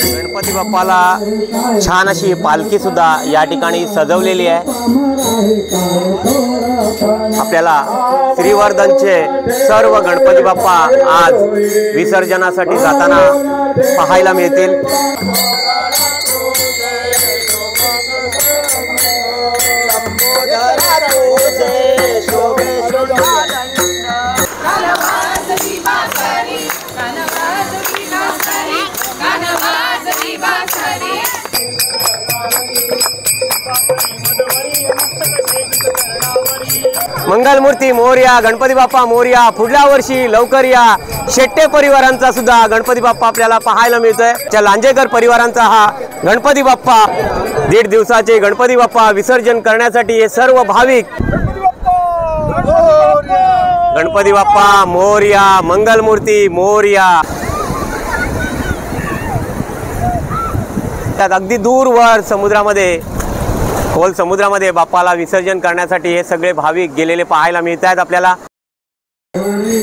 गणपती बाप्पाला छान अशी पालखी सुद्धा या ठिकाणी सजवलेली आहे। आपल्याला श्रीवर्धनचे सर्व गणपती बाप्पा आज विसर्जनासाठी जाताना पाहायला मिळतील। मंगलमूर्ती मोरया, गणपती बाप्पा मोरया। पुढल्या वर्षी लवकर या। शेट्टे परिवारांचा सुद्धा गणपती बाप्पा आपल्याला पाहायला मिळतोय। त्या लांजेकर परिवारांचा हा गणपती बाप्पा 1.5 दिवसाचे गणपती बाप्पा विसर्जन करण्यासाठी हे सर्व भाविक गणपती बाप्पा मोरया, मंगलमूर्ती मोरया। त्यात अगदी दूरवर समुद्रामध्ये, खोल समुद्रामध्ये बाप्पाला विसर्जन करण्यासाठी हे सगळे भाविक गेलेले पाहायला मिळत आहेत आपल्याला।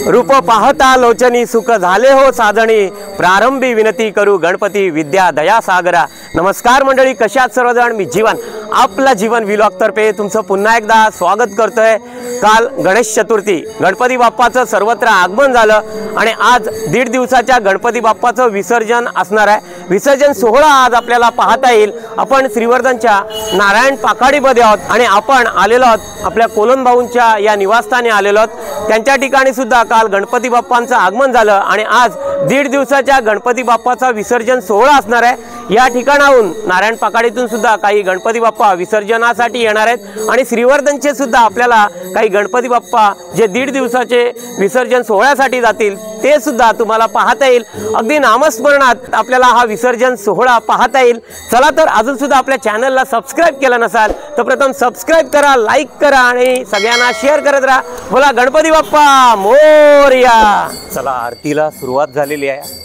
रूप पाहता लोचनी सुख झाले हो साधणी, प्रारंभी विनती करू गणपती विद्या दया सागरा। नमस्कार मंडळी, कशात सर्वजण? मी जीवन, आपला जीवन व्लॉग तर्फे तुमचं पुन्हा एकदा स्वागत करतोय। काल गणेश चतुर्थी, गणपती बाप्पाचं सर्वत्र आगमन झालं आणि आज 1.5 दिवसाच्या गणपती बाप्पाचं विसर्जन असणार आहे। विसर्जन सोहळा आज आपल्याला पाहता येईल। आपण श्रीवर्धनच्या नारायण पाखाडीमध्ये आहोत आणि आपण आलेलो आहोत आपल्या कोलन भाऊंच्या या निवासस्थानी आलेलो आहोत। त्यांच्या ठिकाणी सुद्धा काल गणपती बाप्पांचं आगमन झालं आणि आज 1.5 दिवसाच्या गणपती बाप्पाचा विसर्जन सोहळा असणार आहे। या ठिकाणाहून नारायण पाखाडीतून सुद्धा काही गणपती बाप्पा विसर्जनासाठी येणार आहेत आणि श्रीवर्धनचे सुद्धा आपल्याला काही गणपती बाप्पा जे 1.5 दिवसाचे विसर्जन सोहळ्यासाठी जातील ते सुद्धा तुम्हाला पाहता येईल। अगदी नामस्मरणात आपल्याला हा विसर्जन सोहळा पाहता येईल। चला तर, अजून सुद्धा आपल्या चॅनलला सबस्क्राइब केलं नसाल तर प्रथम सबस्क्राइब करा, लाईक करा आणि सगळ्यांना शेअर करत राहा। बोला गणपती बाप्पा मोरया। चला, आरतीला सुरुवात झालेली आहे।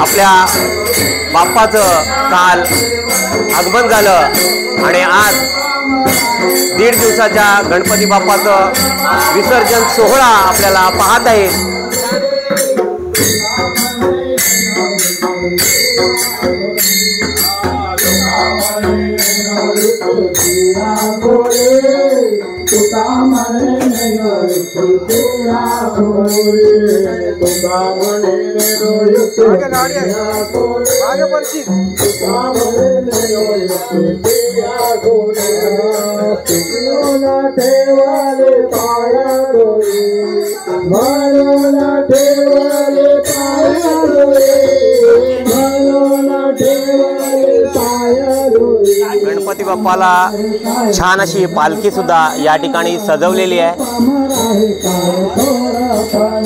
आपल्या बाप्पाचं काल आगमन झालं आणि आज 1.5 दिवसाच्या गणपती बाप्पाचं विसर्जन सोहळा आपल्याला पाहता येईल। गणपती बाप्पाला छान अशी पालखी सुद्धा या ठिकाणी सजवलेली आहे।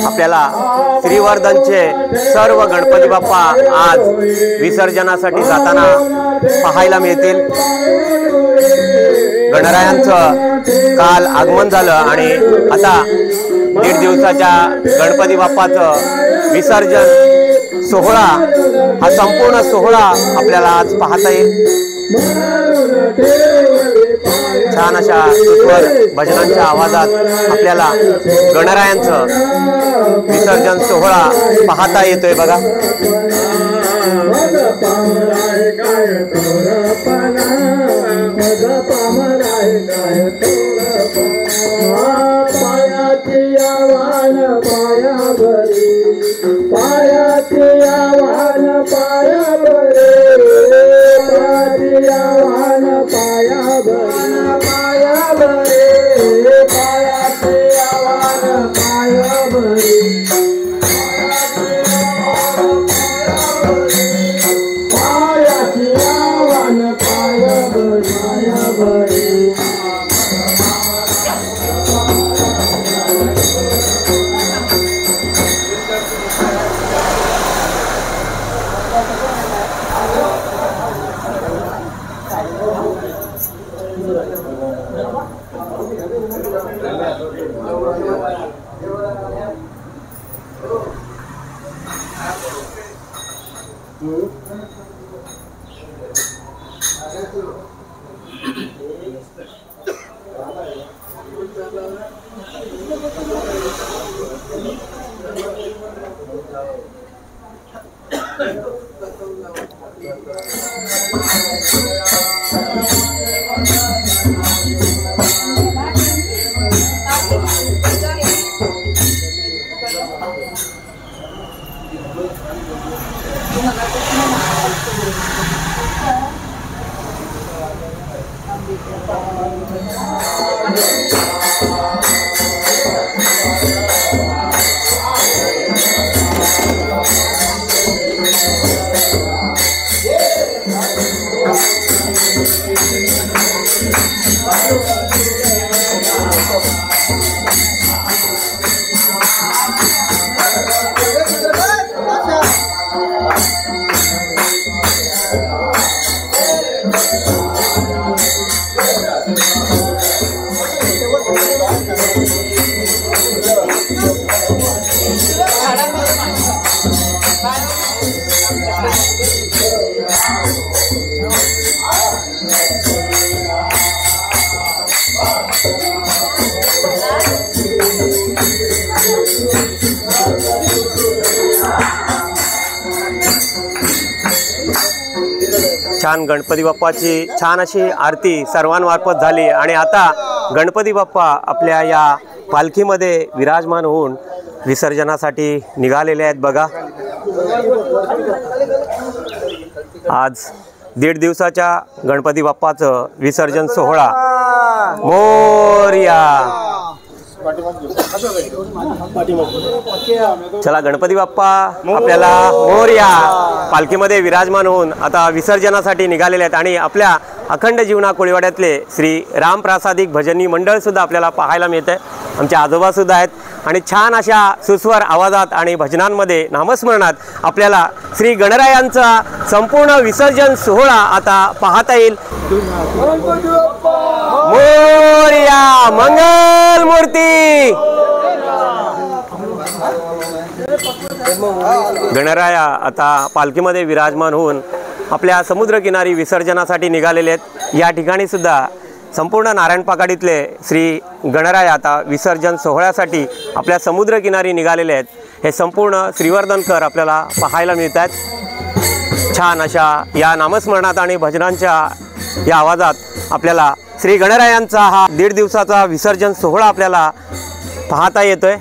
आपल्याला श्रीवर्धनचे सर्व गणपती बाप्पा आज विसर्जनासाठी जाताना पाहायला मिळतील। गणरायांचं काल आगमन झालं आणि आता दीड दिवसाच्या गणपती बाप्पाचं विसर्जन सोहळा, हा संपूर्ण सोहळा आपल्याला आज पाहता येईल। छान अशा सुस्वर भजनांच्या आवाजात आपल्याला गणरायांचं विसर्जन सोहळा पाहता येतोय बघा। छान गणपती बाप्पाची छान अशी आरती सर्वांमार्फत झाली आणि आता गणपती बाप्पा आपल्या या पालखीमध्ये विराजमान होऊन विसर्जनासाठी निघालेले आहेत बघा। आज दीड दिवसाच्या गणपती बाप्पाचं विसर्जन सोहळा मोरया। चला गणपती बाप्पा आपल्याला मोरया पालखीमध्ये विराजमान होऊन आता विसर्जनासाठी निघालेले आहेत आणि आपल्या अखंड जीवना कोळीवाड्यातले श्री रामप्रासादिक भजनी मंडळ सुद्धा आपल्याला पाहायला मिळते। आमचे आजोबा सुद्धा आहेत आणि छान अशा सुस्वर आवाजात आणि भजनांमध्ये नामस्मरणात आपल्याला श्री गणरायांचा संपूर्ण विसर्जन सोहळा आता पाहता येईल। मोरया मंगल मूर्ती। गणराया आता पालखीमध्ये विराजमान होऊन आपल्या समुद्रकिनारी विसर्जनासाठी निघालेले आहेत। या ठिकाणी सुद्धा संपूर्ण नारायण पाकाडीतले श्री गणराय आता विसर्जन सोहळ्यासाठी आपल्या समुद्रकिनारी निघालेले आहेत। हे संपूर्ण श्रीवर्धनकर आपल्याला पाहायला मिळतात। छान अशा या नामस्मरणात आणि भजनांच्या या आवाजात आपल्याला श्री गणरायांचा हा दीड दिवसाचा विसर्जन सोहळा आपल्याला पाहता येतोय।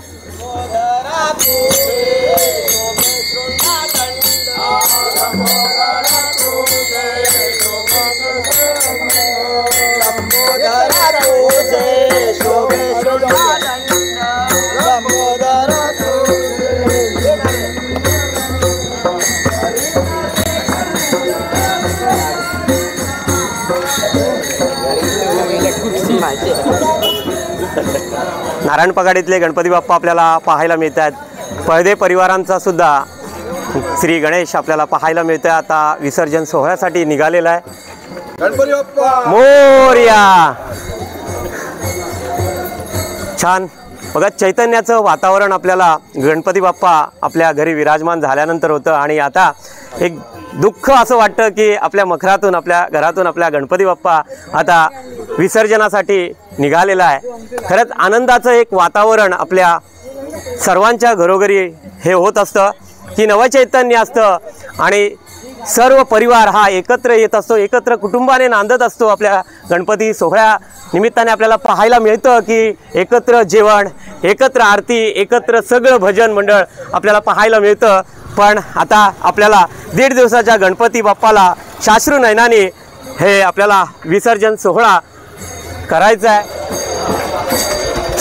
नारायण पगाडीतले गणपती बाप्पा आपल्याला पाहायला मिळतात। पळदे परिवारांचा सुद्धा श्री गणेश आपल्याला पाहायला मिळतोय। आता विसर्जन सोहळ्यासाठी निघालेला आहे। गणपती बाप्पा मोरया। छान बघा चैतन्याचं वातावरण आपल्याला गणपती बाप्पा आपल्या घरी विराजमान झाल्यानंतर होतं आणि आता एक दुःख असं वाटतं की आपल्या मखरातून आपल्या घरातून आपल्या गणपती बाप्पा आता विसर्जनासाठी निघालेला आहे। खरंच आनंदाचं एक वातावरण आपल्या सर्वांच्या घरोघरी हे होत असतं की नवचैतन्य असतं आणि सर्व परिवार हा एकत्र येत असतो, एकत्र कुटुंबाने नांदत असतो। आपल्या गणपती सोहळ्या निमित्ताने आपल्याला पाहायला मिळतं की एकत्र जेवण, एकत्र आरती, एकत्र सगळं भजन मंडळ आपल्याला पाहायला मिळतं। पण आता आपल्याला 1.5 दिवसाच्या गणपती बाप्पाला साश्रू नयनाने हे आपल्याला विसर्जन सोहळा करायचा आहे।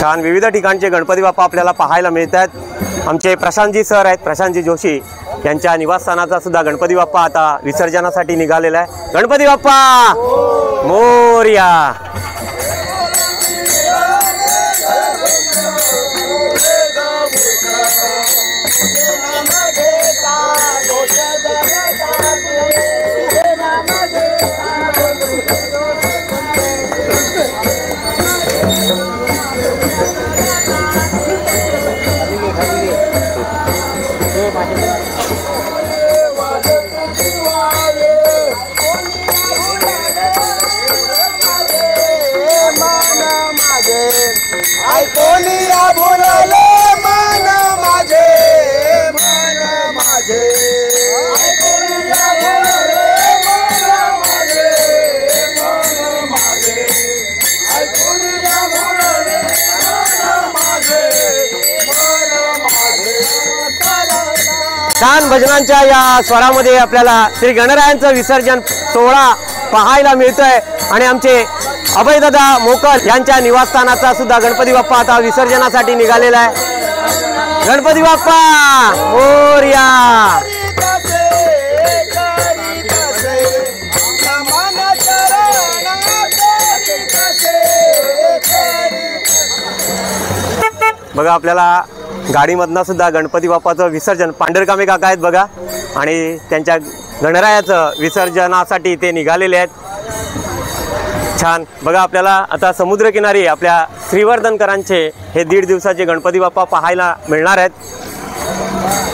छान विविध ठिकाणचे गणपती बाप्पा आपल्याला पाहायला मिळत आहेत। आमचे प्रशांतजी सर आहेत, प्रशांतजी जोशी यांच्या निवासस्थानाचा सुद्धा गणपती बाप्पा आता विसर्जनासाठी निघालेला आहे। गणपती बाप्पा मोरया। छान भजनांच्या या स्वरामध्ये आपल्याला श्री गणरायांचं विसर्जन सोहळा पाहायला मिळतोय आणि आमचे अभयदादा मोकल यांच्या निवासस्थानाचा सुद्धा गणपती बाप्पा आता विसर्जनासाठी निघालेला आहे। गणपती बाप्पा मोरया। बघा आपल्याला गाडीमधनं सुद्धा गणपती बाप्पाचं विसर्जन पांढरकामे काका आहेत बघा आणि त्यांच्या गणरायाचं विसर्जनासाठी ते निघालेले आहेत। छान बघा आपल्याला आता समुद्रकिनारी आपल्या श्रीवर्धनकरांचे हे 1.5 दिवसाचे गणपती बाप्पा पाहायला मिळणार आहेत।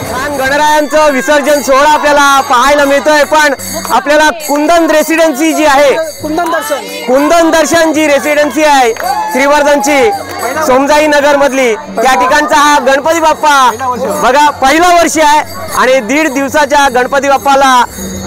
छान गणरायांचं विसर्जन सोहळा आपल्याला पाहायला मिळतोय। पण आपल्याला कुंदन रेसिडेन्सी जी आहे, कुंदन दर्शन जी रेसिडेन्सी आहे श्रीवर्धनची सोमजाई नगर मधली, त्या ठिकाणचा हा गणपती बाप्पा बघा पहिलं वर्ष आहे आणि 1.5 दिवसाच्या गणपती बाप्पाला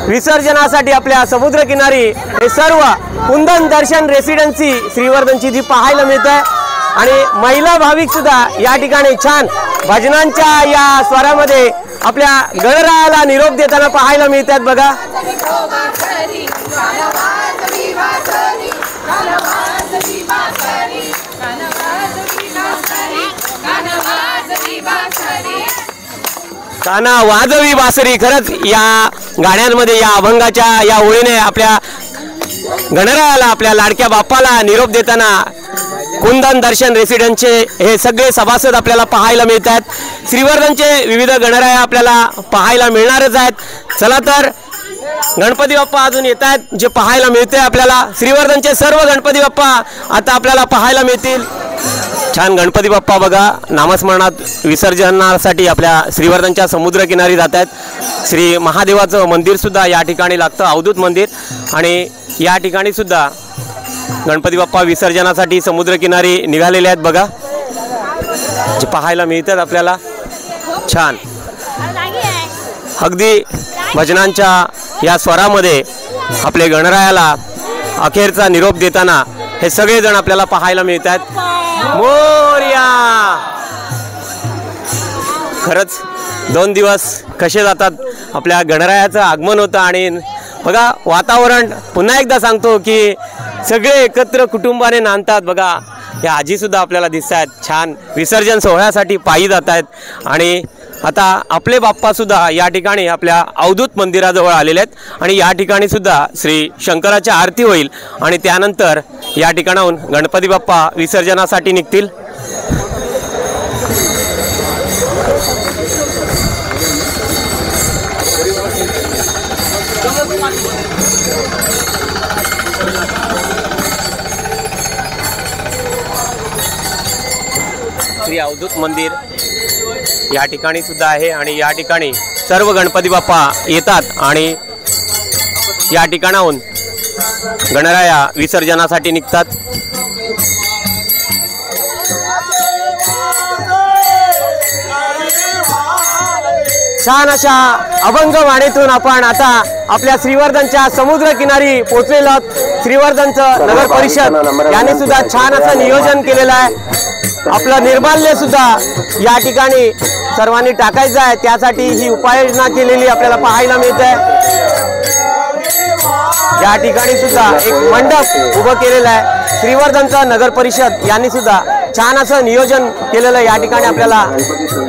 विसर्जनासाठी आपल्या समुद्रकिनारी हे सर्व कुंदन दर्शन रेसिडेन्सी श्रीवर्धनची जी पाहायला मिळत आहे आणि महिला भाविक सुद्धा या ठिकाणी छान भजनांच्या या स्वरामध्ये आपल्या गणरायाला निरोप देताना पाहायला मिळतात बघा। काना वाजवी बासरी। खरंच या गाण्यांमध्ये या अभंगाच्या या ओळीने आपल्या गणरायाला आपल्या लाडक्या बाप्पाला निरोप देताना कुंदन दर्शन रेसिडेन्सचे हे सगळे सभासद आपल्याला पाहायला मिळतात। श्रीवर्धनचे विविध गणराया आपल्याला पाहायला मिळणारच आहेत। चला तर गणपती बाप्पा अजून येत आहेत जे पाहायला मिळते आपल्याला। श्रीवर्धनचे सर्व गणपती बाप्पा आता आपल्याला पाहायला मिळतील। छान गणपती बाप्पा बघा नामस्मरणात विसर्जनासाठी आपल्या श्रीवर्धनच्या समुद्रकिनारी जात आहेत। श्री महादेवाचं मंदिर सुद्धा या ठिकाणी लागतं, अवधूत मंदिर, आणि या ठिकाणी सुद्धा गणपती बाप्पा विसर्जनासाठी समुद्रकिनारी निघालेले आहेत बघा, जे पाहायला मिळतात आपल्याला। छान अगदी भजनांच्या या स्वरामध्ये आपले गणरायाला अखेरचा निरोप देताना हे सगळेजण आपल्याला पाहायला मिळतात। मोरया। खरंच 2 दिवस कसे जातात, आपल्या गणरायाचं आगमन होतं आणि बघा वातावरण पुन्हा एकदा सांगतो की सगळे एकत्र कुटुंबाने नांदतात बघा। या आजी सुद्धा आपल्याला दिसत आहेत, छान विसर्जन सोहळ्यासाठी पायी जात आहेत आणि आता आपले बाप्पा सुद्धा या ठिकाणी आपल्या अवधूत मंदिराजवळ आलेले आहेत आणि या ठिकाणी सुद्धा श्री शंकराची आरती होईल आणि त्यानंतर या ठिकाणाहून गणपती बाप्पा विसर्जनासाठी निघतील। श्री अवधूत मंदिर या ठिकाणी सुद्धा आहे आणि या ठिकाणी सर्व गणपती बाप्पा येतात आणि या ठिकाणाहून गणराया विसर्जनासाठी निघतात। छान अशा अभंग वाणीतून आपण आता आपल्या श्रीवर्धनच्या समुद्र किनारी पोहोचलेलो आहोत। श्रीवर्धनचं नगर परिषद यांनी सुद्धा छान असं नियोजन केलेलं आहे। आपलं निर्माल्य सुद्धा या ठिकाणी सर्वांनी टाकायचं आहे, त्यासाठी ही उपाययोजना केलेली आपल्याला पाहायला मिळते। या ठिकाणी सुद्धा एक मंडप उभं केलेलं आहे। श्रीवर्धनचं नगर परिषद यांनी सुद्धा छान असं नियोजन केलेलं या ठिकाणी आपल्याला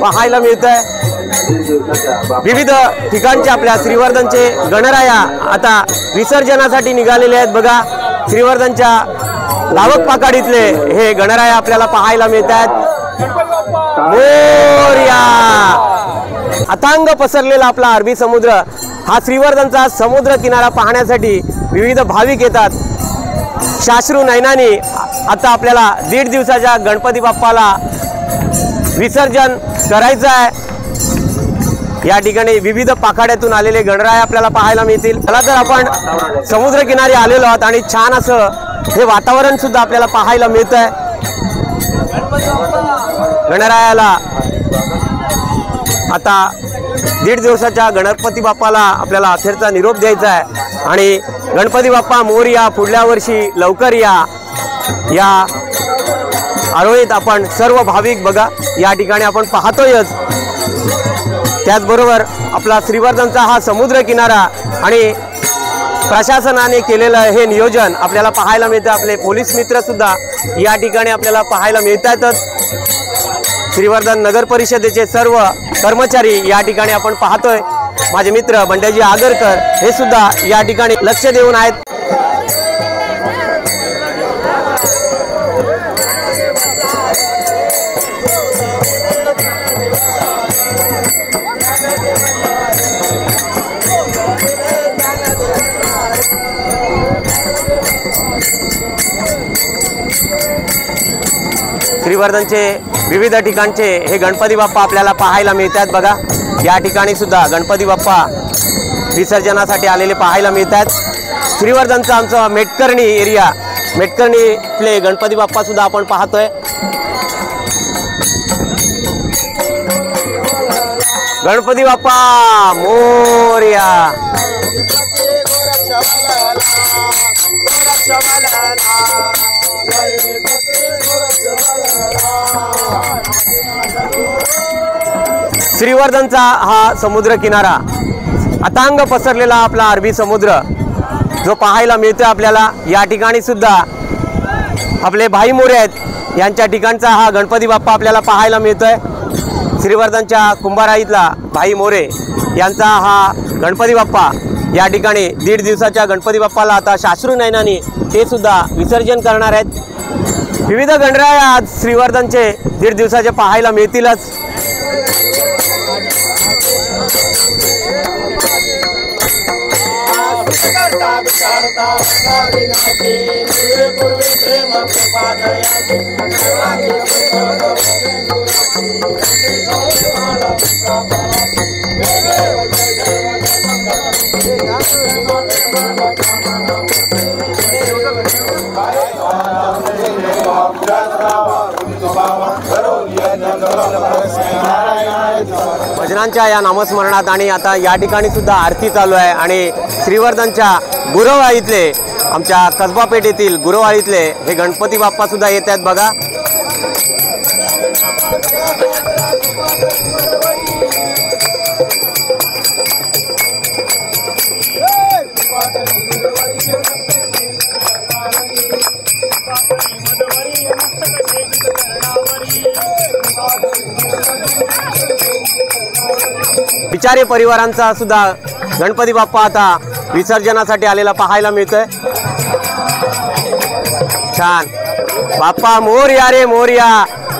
पाहायला मिळतंय। विविध ठिकाणचे आपल्या श्रीवर्धनचे गणराया आता विसर्जनासाठी निघालेले आहेत। बघा, श्रीवर्धनच्या धावक पाकाडीतले हे गणराया आपल्याला पाहायला मिळतात। मोरया! अथांग पसरलेला आपला अरबी समुद्र, हा श्रीवर्धनचा समुद्र किनारा पाहण्यासाठी विविध भाविक येतात। साश्रू नयनांनी आता आपल्याला 1.5 दिवसाच्या गणपती बाप्पाला विसर्जन करायचं आहे। या ठिकाणी विविध पाखाड्यातून आलेले गणराय आपल्याला पाहायला मिळतील। चला तर आपण समुद्र किनारी आलेलो आहोत आणि छान असं हे वातावरण सुद्धा आपल्याला पाहायला मिळत आहे। गणरायाला आता 1.5 दिवसाच्या गणपती बाप्पाला आपल्याला अखेरचा निरोप द्यायचा आहे आणि गणपती बाप्पा मोरया, पुढल्या वर्षी लवकर या आरोळीत आपण सर्व भाविक बघा या ठिकाणी आपण पाहतोयच। त्याचबरोबर आपला श्रीवर्धनचा हा समुद्र किनारा आणि प्रशासनाने केलेलं हे नियोजन आपल्याला पाहायला मिळतं। आपले पोलीस मित्र सुद्धा या ठिकाणी आपल्याला पाहायला मिळतातच। श्रीवर्धन नगर परिषदेचे सर्व कर्मचारी या ठिकाणी आपण पाहतोय। माझे मित्र बंड्याजी आगरकर हे सुद्धा या ठिकाणी लक्ष देऊन आहेत। श्रीवर्धनचे विविध ठिकाणचे हे गणपती बाप्पा आपल्याला पाहायला मिळतात। बघा, या ठिकाणी सुद्धा गणपती बाप्पा विसर्जनासाठी आलेले पाहायला मिळतात। श्रीवर्धनचा आमचा मेटकर्णी एरिया, मेटकर्णीतले गणपती बाप्पा सुद्धा आपण पाहतोय। गणपती बाप्पा मोरया! श्रीवर्धनचा हा समुद्र किनारा, अथांग पसरलेला आपला अरबी समुद्र जो पाहायला मिळतोय आपल्याला। या ठिकाणी सुद्धा आपले भाई मोरे आहेत, यांच्या ठिकाणचा हा गणपती बाप्पा आपल्याला पाहायला मिळतोय। श्रीवर्धनच्या कुंभाराईतला भाई मोरे यांचा हा गणपती बाप्पा या ठिकाणी 1.5 दिवसाच्या गणपती बाप्पाला आता साश्रू नयनांनी ते सुद्धा विसर्जन करणार आहेत। विविध गणराय आज श्रीवर्धनचे 1.5 दिवसाचे पाहायला मिळतीलच। भजनांच्या या नामस्मरणात आणि आता या ठिकाणी सुद्धा आरती चालू आहे आणि श्रीवर्धनच्या गुरवाळीतले, आमच्या कसबा पेठेतील गुरवाळीतले हे गणपती बाप्पा सुद्धा येत आहेत। बघा, बिचारे परिवारांचा सुद्धा गणपती बाप्पा आता विसर्जनासाठी आलेला पाहायला मिळतोय। छान, बाप्पा मोरया रे मोरया,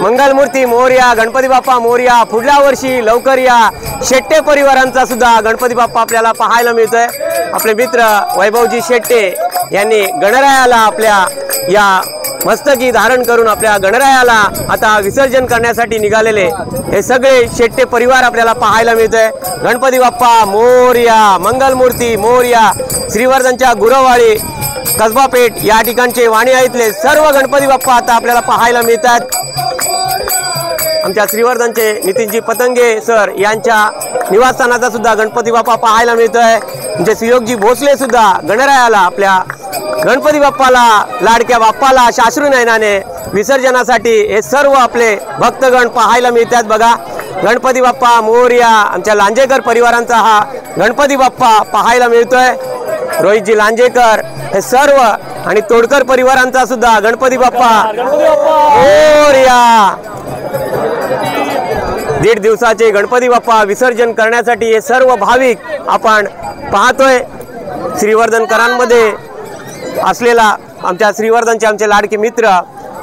मंगलमूर्ती मोरया, गणपती बाप्पा मोरया, पुढल्या वर्षी लवकर या। शेट्टे परिवारांचा सुद्धा गणपती बाप्पा आपल्याला पाहायला मिळतोय। आपले मित्र वैभवजी शेट्टे यांनी गणरायाला आपल्या या मस्तकी धारण करून आपल्या गणरायाला आता विसर्जन करण्यासाठी निघालेले हे सगळे शेट्टे परिवार आपल्याला पाहायला मिळतोय। गणपती बाप्पा मोरया, मंगलमूर्ती मोरया। श्रीवर्धनच्या गुरवाळी कसबा पेठ या ठिकाणचे वाणी आईतले सर्व गणपती बाप्पा आता आपल्याला पाहायला मिळतात। आमच्या श्रीवर्धनचे नितीनजी पतंगे सर यांच्या निवासस्थानाचा सुद्धा गणपती बाप्पा पाहायला मिळतोय। म्हणजे सुयोगजी भोसले सुद्धा गणरायाला आपल्या गणपती बाप्पाला लाडक्या बाप्पाला शाश्रू नयनाने विसर्जनासाठी हे सर्व आपले भक्तगण पाहायला मिळतात। बघा गणपती बाप्पा मोरया। आमच्या लांजेकर परिवारांचा हा गणपती बाप्पा पाहायला मिळतोय। रोहितजी लांजेकर हे सर्व आणि तोडकर परिवारांचा सुद्धा गणपती बाप्पा मोरया। 1.5 दिवसाचे गणपती बाप्पा विसर्जन करण्यासाठी हे सर्व भाविक आपण पाहतोय। श्रीवर्धनकरांमध्ये असलेला आमच्या श्रीवर्धनचे आमचे लाडके मित्र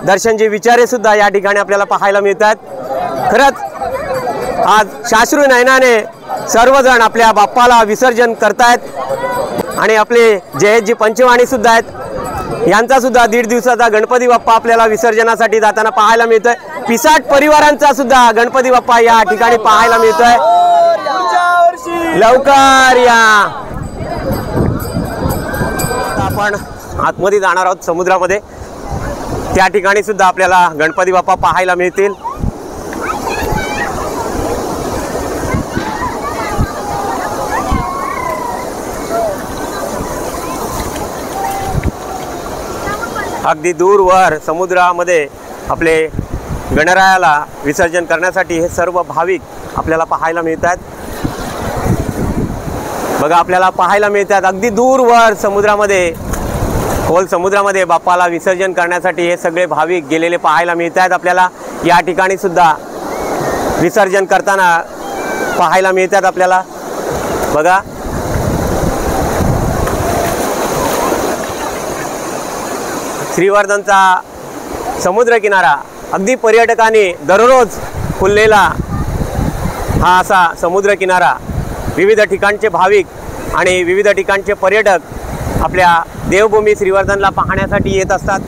दर्शनजी विचारे सुद्धा या ठिकाणी आपल्याला पाहायला मिळतात। खरंच आज शाश्रू नयनाने सर्वजण आपल्या बाप्पाला विसर्जन करतायत आणि आपले जयेशजी पंचवाणी सुद्धा आहेत। यांचा सुद्धा 1.5 दिवसाचा गणपती बाप्पा आपल्याला विसर्जनासाठी जाताना पाहायला मिळतोय। पिसाट परिवारांचा सुद्धा गणपती बाप्पा या ठिकाणी पाहायला मिळतोय। लवकर या। आपण आतमध्ये जाणार आहोत समुद्रामध्ये, त्या ठिकाणी सुद्धा आपल्याला गणपती बाप्पा पाहायला मिळतील। अगदी दूरवर समुद्रामध्ये आपले गणरायाला विसर्जन करण्यासाठी हे सर्व भाविक आपल्याला पाहायला मिळतात। बघा आपल्याला पाहायला मिळतात अगदी दूरवर समुद्रामध्ये, खोल समुद्रामध्ये बाप्पाला विसर्जन करण्यासाठी हे सगळे भाविक गेलेले पाहायला मिळतात। आपल्याला या ठिकाणी सुद्धा विसर्जन करताना पाहायला मिळतात आपल्याला। बघा श्रीवर्धनचा समुद्रकिनारा अगदी पर्यटकांनी दररोज फुललेला हा असा समुद्रकिनारा। विविध ठिकाणचे भाविक आणि विविध ठिकाणचे पर्यटक आपल्या देवभूमी श्रीवर्धनला पाहण्यासाठी येत असतात।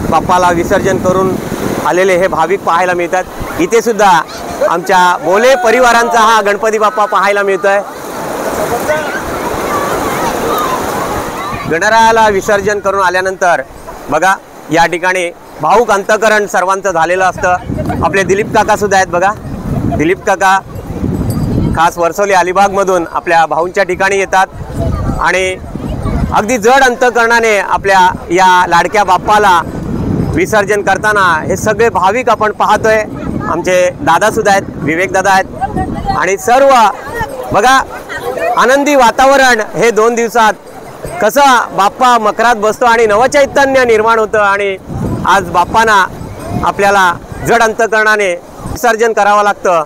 बाप्पाला विसर्जन करून आलेले हे भाविक पाहायला मिळतात। इथे सुद्धा आमच्या बोले परिवारांचा हा गणपती बाप्पा पाहायला मिळतोय। गणरायाला विसर्जन करून आल्यानंतर बघा या ठिकाणी भाऊक अंतकरण सर्वांचं झालेलं असतं। आपले दिलीप काका सुद्धा आहेत। बघा दिलीप काका खास वर्सोली अलिबागमधून आपल्या भाऊंच्या ठिकाणी येतात आणि अगदी जड अंतकरणाने आपल्या या लाडक्या बाप्पाला विसर्जन करताना हे सगळे भाविक आपण पाहतोय। आमचे दादा सुद्धा आहेत, विवेक दादा आहेत आणि सर्व बघा आनंदी वातावरण हे 2 दिवसात कसा बाप्पा मकरात बसतो आणि नवचैतन्य निर्माण होतं आणि आज बाप्पांना आपल्याला जड अंतकरणाने विसर्जन करावं लागतं।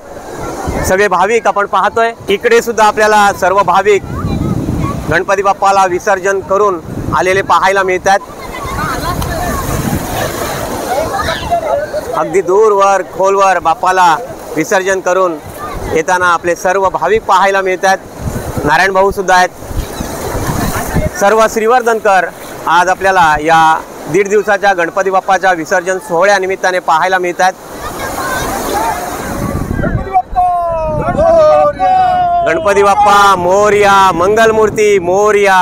सगळे भाविक आपण पाहतोय। इकडे सुद्धा आपल्याला सर्व भाविक गणपती बाप्पाला विसर्जन करून आलेले पाहायला मिळतात। अगदी दूरवर खोलवर बाप्पाला विसर्जन करून येताना आपले सर्व भाविक पाहायला मिळतात। नारायण भाऊ सुद्धा आहेत। सर्व श्रीवर्धनकर आज आपल्याला या 1.5 दिवसाच्या गणपती बाप्पाच्या विसर्जन सोहळ्यानिमित्ताने पाहायला मिळतात। गणपती बाप्पा मोरया, मंगलमूर्ती मोरया।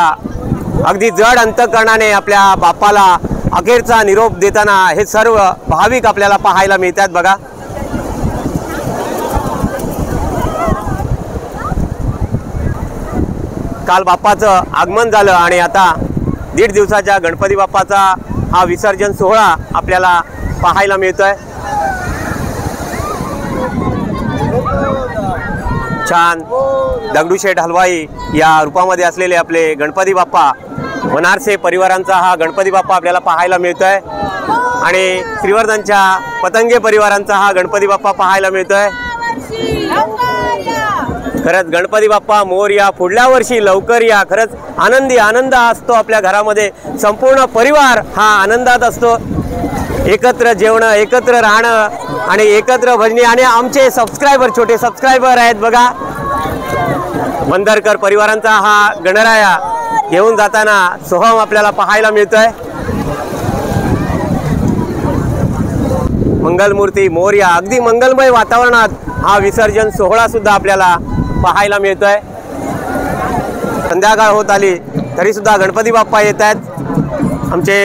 अगदी जड अंतकरणाने आपल्या बाप्पाला अखेरचा निरोप देताना हे सर्व भाविक आपल्याला पाहायला मिळतात। बघा काल बाप्पाचं आगमन झालं आणि आता 1.5 दिवसाच्या गणपती बाप्पाचा हा विसर्जन सोहळा आपल्याला पाहायला मिळतोय। छान दगडूशेठ हलवाई या रूपामध्ये असलेले आपले गणपती बाप्पा, वनारसे परिवारांचा हा गणपती बाप्पा आपल्याला पाहायला मिळतोय आणि श्रीवर्धनच्या पतंगे परिवारांचा हा गणपती बाप्पा पाहायला मिळतोय। खरंच गणपती बाप्पा मोरया, पुढल्या वर्षी लवकर या। खरंच आनंद असतो आपल्या घरामध्ये, संपूर्ण परिवार हा आनंदात असतो। एकत्र जेवणं, एकत्र राहणं आणि एकत्र भजनी। आणि आमचे सबस्क्रायबर, छोटे सबस्क्रायबर आहेत बघा, मंदरकर परिवारांचा हा गणराया घेऊन जाताना सोहम आपल्याला पाहायला मिळतोय। मंगलमूर्ती मोरया. अगदी मंगलमय वातावरणात हा विसर्जन सोहळा सुद्धा आपल्याला पाहायला मिळतोय. संध्याकाळ होत आली तरी सुद्धा गणपती बाप्पा येत आहेत. आमचे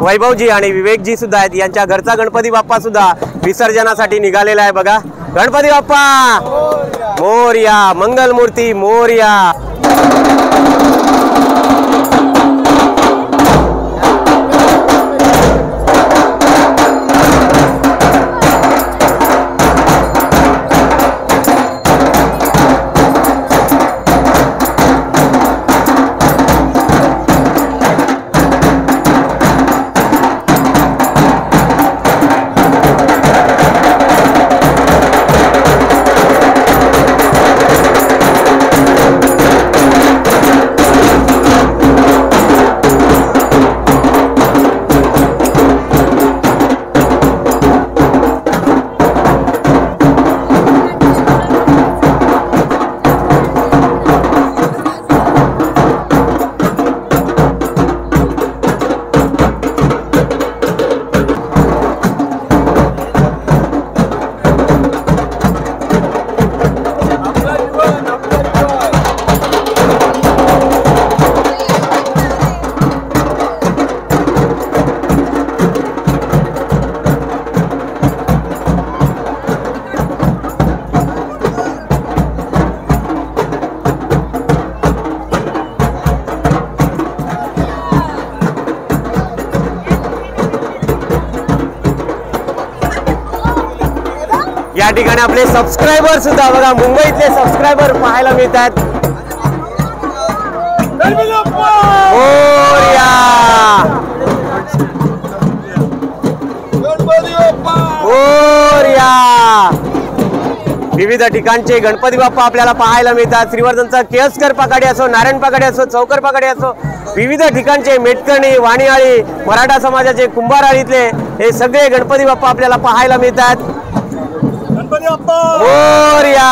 वैभवजी आणि विवेकजी सुद्धा आहेत. यांच्या घरचा गणपती बाप्पा सुद्धा विसर्जनासाठी निघालेला आहे. बघा, गणपती बाप्पा मोरया, मंगलमूर्ती मोरया. या ठिकाणी आपले सबस्क्रायबर सुद्धा बघा, मुंबईतले सबस्क्रायबर पाहायला मिळतात. मोरया मोरया. विविध ठिकाणचे गणपती बाप्पा आपल्याला पाहायला मिळतात. श्रीवर्धनचा केळसकर पकाडी असो, नारायण पकाडी असो, चौकर पकाडी असो, विविध ठिकाणचे मेटकर्णी, वाणीआळी, मराठा समाजाचे कुंभारआळीतले हे सगळे गणपती बाप्पा आपल्याला पाहायला मिळतात. मोरया.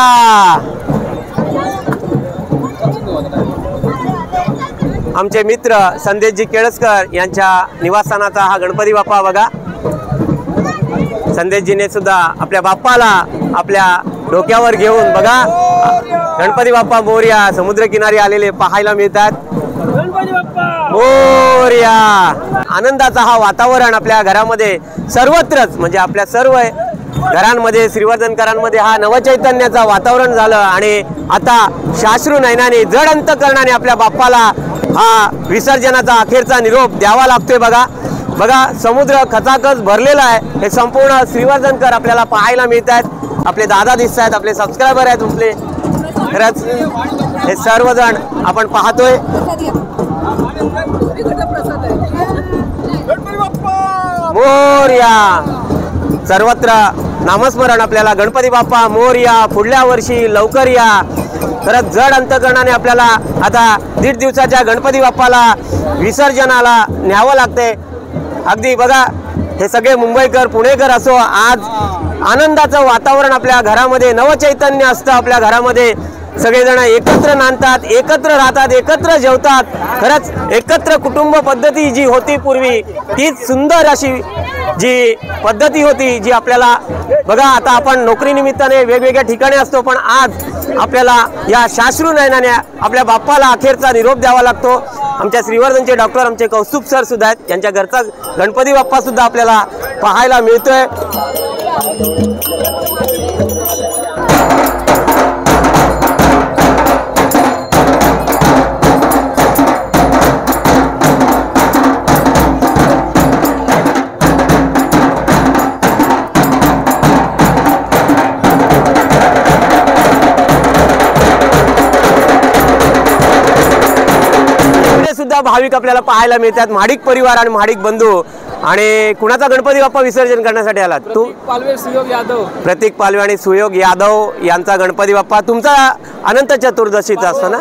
आमचे मित्र संदेशजी केळसकर यांच्या निवासस्थानाचा हा गणपती बाप्पा बघा. संदेशजीने सुद्धा आपल्या बाप्पाला आपल्या डोक्यावर घेऊन बघा, गणपती बाप्पा मोरया समुद्रकिनारी आलेले पाहायला मिळतात. मोरया. आनंदाचा हा वातावरण आपल्या घरामध्ये सर्वत्रच, म्हणजे आपल्या सर्व घरांमध्ये, श्रीवर्धनकरांमध्ये हा नवचैतन्याचा वातावरण झालं. आणि आता शाश्रू नयनाने, जड अंतकरणाने आपल्या बाप्पाला हा विसर्जनाचा अखेरचा निरोप द्यावा लागतोय. बघा बघा, समुद्र खचाखच भरलेला आहे. हे संपूर्ण श्रीवर्धनकर आपल्याला पाहायला मिळत आहेत. आपले दादा दिसत आहेत, आपले सबस्क्रायबर आहेत, आपले खरंच हे सर्वजण आपण पाहतोय. मोरया. सर्वत्र नामस्मरण आपल्याला, गणपती बाप्पा मोरया, पुढल्या वर्षी लवकर या. खरंच जड अंतकरणाने आपल्याला आता 1.5 दिवसाच्या गणपती बाप्पाला विसर्जनाला न्यावं लागते. अगदी बघा, हे सगळे मुंबईकर, पुणेकर असो, आज आनंदाचं वातावरण आपल्या घरामध्ये, नवचैतन्य असतं आपल्या घरामध्ये. सगळेजण एकत्र नांदतात, एकत्र राहतात, एकत्र जेवतात. खरंच एकत्र कुटुंब पद्धती जी होती पूर्वी, तीच सुंदर अशी जी पद्धती होती, जी आपल्याला बघा, आता आपण नोकरी निमित्ताने वेगवेगळ्या ठिकाणी असतो, पण आज आपल्याला या शाश्रू नयनाने आपल्या बाप्पाला अखेरचा निरोप द्यावा लागतो. आमच्या श्रीवर्धनचे डॉक्टर आमचे कौस्तुभ सर सुद्धा आहेत. यांच्या घरचा गणपती बाप्पा सुद्धा आपल्याला पाहायला मिळतोय. सुद्धा भाविक आपल्याला पाहायला मिळतात. महाडिक परिवार आणि महाडिक बंधू. आणि कुणाचा गणपती बाप्पा विसर्जन करण्यासाठी आला? तू पालवे सुयोग यादव. प्रतीक पालवे आणि सुयोग यादव यांचा गणपती बाप्पा. तुमचा अनंत चतुर्दशीचा असतो ना?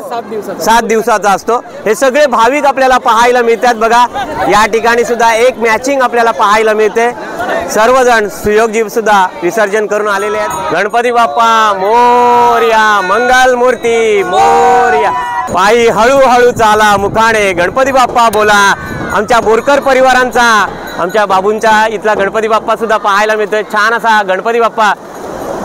7 दिवसाचा असतो. हे सगळे भाविक आपल्याला पाहायला मिळतात. बघा, या ठिकाणी सुद्धा एक मॅचिंग आपल्याला पाहायला मिळते. सर्वजण सुयोगजी सुद्धा विसर्जन करून आलेले आहेत. गणपती बाप्पा मोरया, मंगल मूर्ती मोरया. पायी हळूहळू चाला मुखाणे गणपती बाप्पा बोला। आमच्या बोरकर परिवारांचा, आमच्या बाबूंचा इथला गणपती बाप्पा सुद्धा पाहायला मिळतोय। छान असा गणपती बाप्पा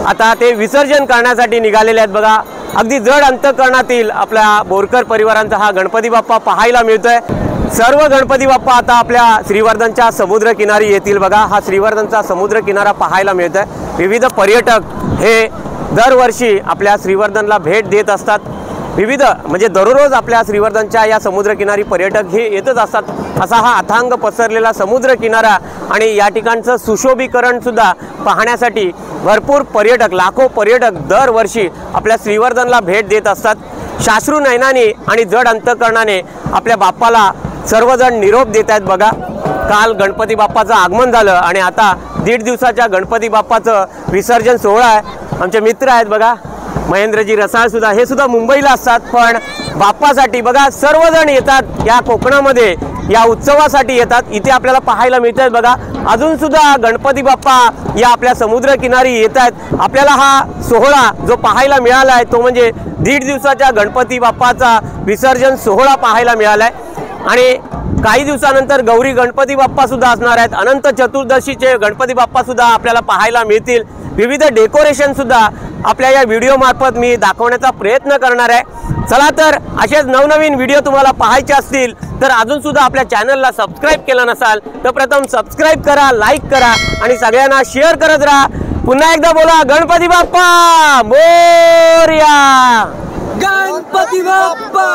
आता ते विसर्जन करण्यासाठी निघालेले आहेत बघा। अगदी जड अंतःकरणातील आपल्या बोरकर परिवारांचा हा गणपती बाप्पा पाहायला मिळतोय। सर्व गणपती बाप्पा आता आपल्या श्रीवर्धनच्या समुद्र किनारी येतील बघा। हा श्रीवर्धनचा समुद्र किनारा पाहायला मिळतोय। विविध पर्यटक हे दरवर्षी आपल्या श्रीवर्धनला भेट देत असतात। विविध म्हणजे दररोज आपल्या श्रीवर्धनच्या या समुद्रकिनारी पर्यटक हे येतच असतात। असा हा अथांग पसरलेला समुद्र किनारा आणि या ठिकाणचं सुशोभीकरण सुद्धा पाहण्यासाठी भरपूर पर्यटक, लाखो पर्यटक दरवर्षी आपल्या श्रीवर्धनला भेट देत असतात। साश्रू नयनाने आणि जड अंतःकरणाने आपल्या बाप्पाला सर्वजण निरोप देत आहेत बघा। काल गणपती बाप्पाचं आगमन झालं आणि आता 1.5 दिवसाच्या गणपती बाप्पाचं विसर्जन सोहळा आहे। आमचे मित्र आहेत बघा, महेंद्रजी रसाळ सुद्धा, हे सुद्धा मुंबईला असतात, पण बाप्पासाठी बघा सर्वजण येतात या कोकणामध्ये, या उत्सवासाठी येतात। इथे आपल्याला पाहायला मिळत आहेत बघा, अजून सुद्धा गणपती बाप्पा या आपल्या समुद्र किनारी येत आहेत। आपल्याला हा सोहळा जो पाहायला मिळाला आहे तो म्हणजे 1.5 दिवसाच्या गणपती बाप्पाचा विसर्जन सोहळा पाहायला मिळाला आहे। आणि काही दिवसानंतर गौरी गणपती बाप्पा सुद्धा असणार आहेत। अनंत चतुर्दशीचे गणपती बाप्पा सुद्धा आपल्याला पाहायला मिळतील। विविध डेकोरेशन सुद्धा आपल्या या व्हिडिओ मार्फत मी दाखवण्याचा प्रयत्न करणार आहे। चला तर असेच नवनवीन व्हिडिओ तुम्हाला पाहायचे असतील तर अजून सुद्धा आपल्या चॅनलला सबस्क्राइब केला नसाल तर प्रथम सबस्क्राइब करा, लाईक करा आणि सगळ्यांना शेअर करत राहा। पुन्हा एकदा बोला गणपती बाप्पा मोरया। गणपती बाप्पा